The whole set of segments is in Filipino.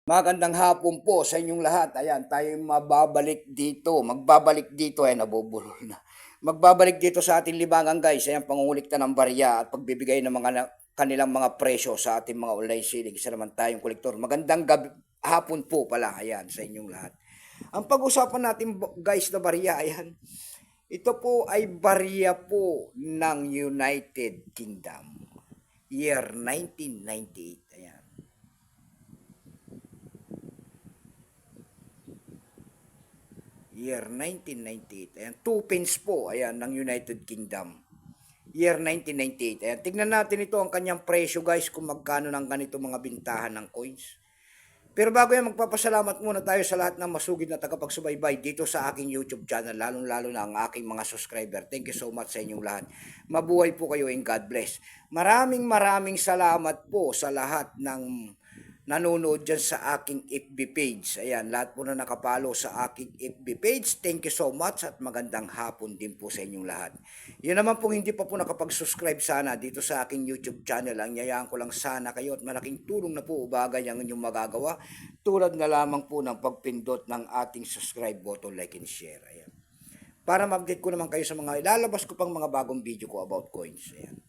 Magandang hapon po sa inyong lahat. Ayan, tayo mababalik dito. Magbabalik dito, ay nabubulol na. Magbabalik dito sa ating libangan guys. Ayan, pangungulikta ng barya at pagbibigay ng kanilang mga presyo sa ating mga online selling. Isa naman tayong kolektor. Magandang hapon po pala. Ayan, sa inyong lahat. Ang pag-usapan natin guys na barya, ayan. Ito po ay barya po ng United Kingdom. Year 1998. Ayan. Year 1998. Ayan, 2 pence po, ayan, ng United Kingdom. Year 1998. Ayan, tignan natin ito ang kanyang presyo guys kung magkano ng ganito mga bintahan ng coins. Pero bago yan, magpapasalamat muna tayo sa lahat ng masugid na tagapagsubaybay dito sa aking YouTube channel, lalong-lalo na ang aking mga subscriber. Thank you so much sa inyong lahat. Mabuhay po kayo and God bless. Maraming salamat po sa lahat ng nanonood dyan sa aking FB page. Ayan, lahat po na nakapalo sa aking FB page. Thank you so much at magandang hapon din po sa inyong lahat. Yun naman po hindi pa po nakapag-subscribe sana dito sa aking YouTube channel. Ang yayaan ko lang sana kayo at malaking tulong na po bagay ang inyong magagawa. Tulad na lamang po ng pagpindot ng ating subscribe button, like and share. Ayan. Para ma-update ko naman kayo sa mga ilalabas ko pang mga bagong video ko about coins. Ayan.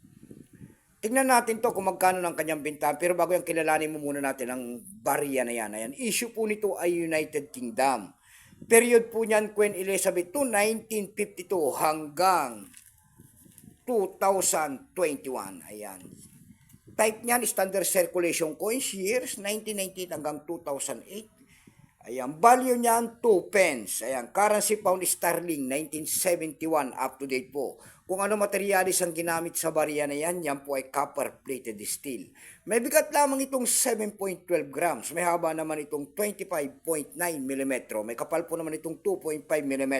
Tingnan natin to kung magkano ng kanyang bintahan. Pero bago yung kilalanin mo muna natin ang barya na yan. Ayan. Issue po nito ay United Kingdom. Period po niyan Queen Elizabeth II, 1952 hanggang 2021. Ayan. Type niyan, standard circulation coins, years 1998 hanggang 2008. Ayan, value niyan 2 pence. Ayan, currency pound sterling 1971 up to date po. Kung ano materialis ang ginamit sa barya na yan, yan po ay copper plated steel. May bigat lamang itong 7.12 grams. May haba naman itong 25.9 mm. May kapal po naman itong 2.5 mm.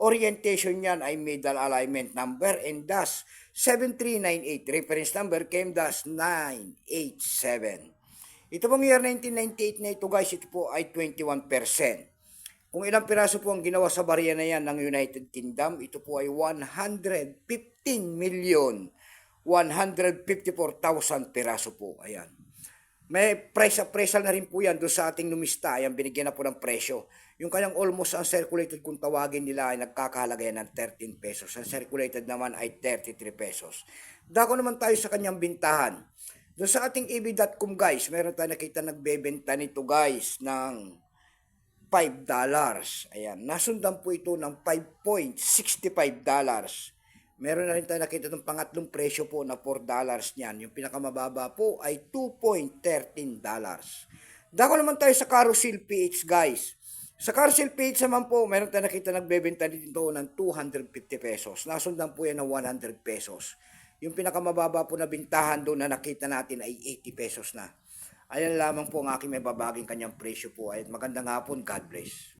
Orientation niyan ay middle alignment number and thus 7398. Reference number KM-987. Ito pong year 1998 na ito guys, ito po ay 21%. Kung ilang piraso po ang ginawa sa barya na yan ng United Kingdom, ito po ay 115,154,000 piraso po. Ayan. May price appraisal na rin po yan doon sa ating numista. Ayan, binigyan na po ng presyo. Yung kanyang almost uncirculated kung tawagin nila ay nagkakahalaga yan ng 13 pesos. Uncirculated naman ay 33 pesos. Dako naman tayo sa kanyang bintahan. Doon sa ating EB.com guys, meron tayo nakita nagbebenta nito guys ng $5. Ayan, nasundan po ito ng $5.65. Meron na rin tayo nakita ng pangatlong presyo po na $4 niyan. Yung pinakamababa po ay $2.13. Dako naman tayo sa Carousel PH guys. Sa Carousel PH naman po, meron tayo nakita nagbebenta dito ng 250 pesos. Nasundan po yan ng 100 pesos. Yung pinakamababa po na bintahan doon na nakita natin ay 80 pesos na. Ayan lamang po ang aking may babaging kanyang presyo po. Ay magandang hapon, God bless.